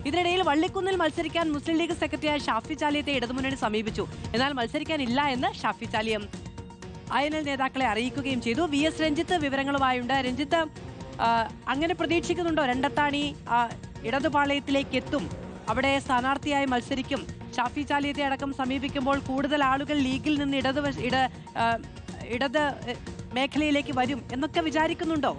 ഇതിനിടയിൽ വള്ളിക്കുന്നിൽ മത്സരിക്കാൻ മുസ്ലിം ലീഗ് സെക്രട്ടറിയായ ഷാഫി ചാലിയത്തെ ഇടതുമുന്നണി സമീപിച്ചു. എന്നാൽ മത്സരിക്കാനില്ല എന്ന് ഷാഫി ചാലിയം INL നേതാക്കളെ അറിയിക്കുകയും ചെയ്തു. VS രഞ്ജിത്ത് വിവരങ്ങളുമായുണ്ട്. രഞ്ജിത്ത്, അങ്ങനെ പ്രതീക്ഷിക്കുന്നുണ്ടോ രണ്ടത്താണി ഇടതുപാളയത്തിലേക്ക് എത്തും, അവിടെ സ്ഥാനാർത്ഥിയായി മത്സരിക്കും, ഷാഫി ചാലിയത്തെ അടക്കം സമീപിക്കുമ്പോൾ കൂടുതൽ ആളുകൾ ലീഗിൽ നിന്ന് ഇടത് മേഖലയിലേക്ക് വരും എന്നൊക്കെ വിചാരിക്കുന്നുണ്ടോ?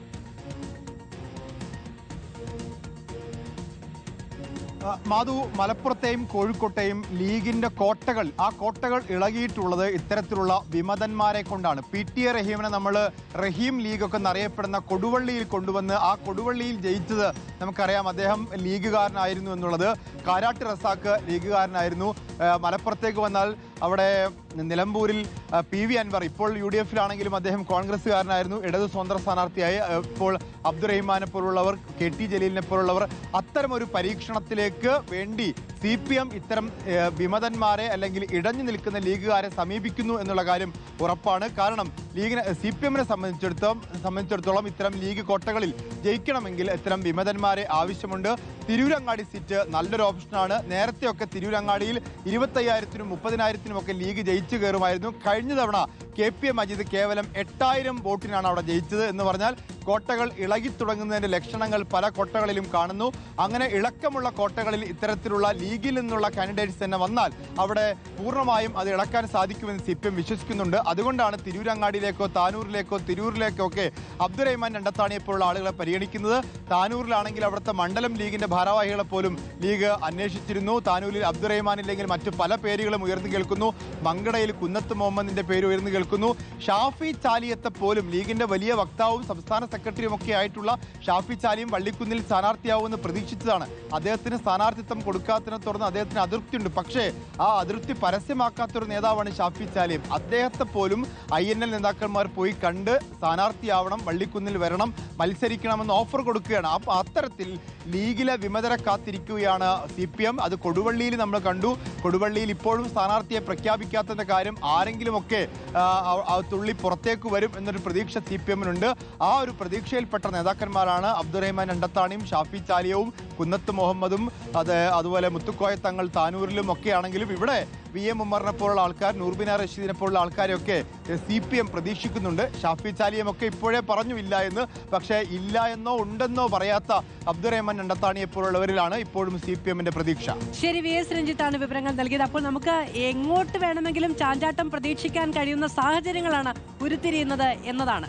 മാധു, മലപ്പുറത്തെയും കോഴിക്കോട്ടെയും ലീഗിന്റെ കോട്ടകൾ, ആ കോട്ടകൾ ഇളകിയിട്ടുള്ളത് ഇത്തരത്തിലുള്ള വിമതന്മാരെ കൊണ്ടാണ്. PTA റഹീമിനെ നമ്മൾ റഹീം ലീഗൊക്കെ എന്നറിയപ്പെടുന്ന കൊടുവള്ളിയിൽ കൊണ്ടുവന്ന് ആ കൊടുവള്ളിയിൽ ജയിച്ചത് നമുക്കറിയാം. അദ്ദേഹം ലീഗുകാരനായിരുന്നു എന്നുള്ളത്. കാരാട്ട് റസാക്ക് ലീഗുകാരനായിരുന്നു. മലപ്പുറത്തേക്ക് വന്നാൽ അവിടെ നിലമ്പൂരിൽ PV അൻവർ, ഇപ്പോൾ UDF-ലാണെങ്കിലും അദ്ദേഹം കോൺഗ്രസ്സുകാരനായിരുന്നു, ഇടതു സ്വതന്ത്ര സ്ഥാനാർത്ഥിയായി. ഇപ്പോൾ അബ്ദുറഹിമാനെ പോലുള്ളവർ, KT ജലീലിനെ പോലുള്ളവർ അത്തരമൊരു പരീക്ഷണത്തിലേക്ക് വേണ്ടി CPM ഇത്തരം വിമതന്മാരെ അല്ലെങ്കിൽ ഇടഞ്ഞു നിൽക്കുന്ന ലീഗുകാരെ സമീപിക്കുന്നു എന്നുള്ള കാര്യം ഉറപ്പാണ്. കാരണം CPM-നെ സംബന്ധിച്ചിടത്തോളം ഇത്തരം ലീഗ് കോട്ടകളിൽ ജയിക്കണമെങ്കിൽ ഇത്തരം വിമതന്മാരെ ആവശ്യമുണ്ട്. തിരൂരങ്ങാടി സീറ്റ് നല്ലൊരു ഓപ്ഷനാണ്. നേരത്തെയൊക്കെ തിരൂരങ്ങാടിയിൽ 25,000-നും 30,000-നും ഒക്കെ ലീഗ് ജയിച്ചു കയറുമായിരുന്നു. കഴിഞ്ഞ തവണ KP മജീദ് കേവലം 8,000 വോട്ടിനാണ് അവിടെ ജയിച്ചത്. എന്ന് പറഞ്ഞാൽ കോട്ടകൾ ഇളകി തുടങ്ങുന്നതിന്റെ ലക്ഷണങ്ങൾ പല കോട്ടകളിലും കാണുന്നു. അങ്ങനെ ഇളക്കമുള്ള കോട്ടകളിൽ ഇത്തരത്തിലുള്ള ലീഗിൽ നിന്നുള്ള കാൻഡിഡേറ്റ്സ് തന്നെ വന്നാൽ അവിടെ പൂർണ്ണമായും അത് ഇളക്കാൻ സാധിക്കുമെന്ന് CPM വിശ്വസിക്കുന്നുണ്ട്. അതുകൊണ്ടാണ് തിരൂരങ്ങാടിയിലേക്കോ താനൂരിലേക്കോ തിരൂരിലേക്കോ ഒക്കെ അബ്ദുറഹിമാൻ രണ്ടത്താണിയെ പോലുള്ള ആളുകളെ പരിഗണിക്കുന്നത്. താനൂരിലാണെങ്കിൽ അവിടുത്തെ മണ്ഡലം ലീഗിന്റെ ഭാരവാഹികളെ പോലും ലീഗ് അന്വേഷിച്ചിരുന്നു. താനൂരിൽ അബ്ദുറഹിമാൻ ഇല്ലെങ്കിൽ മറ്റു പല പേരുകളും ഉയർന്നു കേൾക്കുന്നു. മങ്കടയിൽ കുന്നത്ത് മുഹമ്മദിന്റെ പേര് ഉയർന്നു കേൾക്കുന്നു. ഷാഫി ചാലിയത്തെ പോലും, ലീഗിന്റെ വലിയ വക്താവും സംസ്ഥാന സെക്രട്ടറിയും ഒക്കെ ആയിട്ടുള്ള ഷാഫി ചാലിയും വള്ളിക്കുന്നിൽ സ്ഥാനാർത്ഥിയാവുമെന്ന് പ്രതീക്ഷിച്ചതാണ്. അദ്ദേഹത്തിന് സ്ഥാനാർത്ഥിത്വം കൊടുക്കാത്തതിനെ തുടർന്ന് അദ്ദേഹത്തിന് അതൃപ്തിയുണ്ട്. പക്ഷേ ആ അതൃപ്തി പരസ്യമാക്കാത്തൊരു നേതാവാണ് ഷാഫി ചാലിയും. അദ്ദേഹത്തെ പോലും INL നേതാക്കന്മാർ പോയി കണ്ട് സ്ഥാനാർത്ഥിയാവണം, വള്ളിക്കുന്നിൽ വരണം, മത്സരിക്കണമെന്ന് ഓഫർ കൊടുക്കുകയാണ്. അപ്പോൾ അത്തരത്തിൽ ലീഗിലെ വിമതരെ കാത്തിരിക്കുകയാണ് CPM. അത് കൊടുവള്ളിയിൽ നമ്മൾ കണ്ടു. കൊടുവള്ളിയിൽ ഇപ്പോഴും സ്ഥാനാർത്ഥിയെ പ്രഖ്യാപിക്കാത്തതിന്റെ കാര്യം ആരെങ്കിലുമൊക്കെ തുള്ളി പുറത്തേക്ക് വരും എന്നൊരു പ്രതീക്ഷ CPM-നുണ്ട്. ആ ഒരു പ്രതീക്ഷയിൽപ്പെട്ട നേതാക്കന്മാരാണ് അബ്ദുറഹിമാൻ രണ്ടത്താണിയും ഷാഫി ചാലിയവും കുന്നത്ത് മുഹമ്മദും അതുപോലെ മുത്തുക്കോയ തങ്ങൾ താനൂരിലും ഒക്കെ ആണെങ്കിലും ഇവിടെ VM ഉമ്മറിനെ പോലുള്ള ആൾക്കാർ, നൂർബിന റഷീദിനെ പോലുള്ള ആൾക്കാരെയൊക്കെ CPM പ്രതീക്ഷിക്കുന്നുണ്ട്. ഷാഫി ചാലിയും ഒക്കെ ഇപ്പോഴേ പറഞ്ഞു ഇല്ല എന്ന്. പക്ഷേ ഇല്ല എന്നോ ഉണ്ടെന്നോ പറയാത്ത അബ്ദുറഹിമാൻ രണ്ടത്താണിയെ പോലുള്ളവരിലാണ് ഇപ്പോഴും CPM-ന്റെ പ്രതീക്ഷ. ശരി, VS രഞ്ജിത്താണ് വിവരങ്ങൾ നൽകിയത്. അപ്പോൾ നമുക്ക് എങ്ങോട്ട് വേണമെങ്കിലും ചാഞ്ചാട്ടം പ്രതീക്ഷിക്കാൻ കഴിയുന്ന സാഹചര്യങ്ങളാണ് ഉരുത്തിരിയുന്നത് എന്നതാണ്.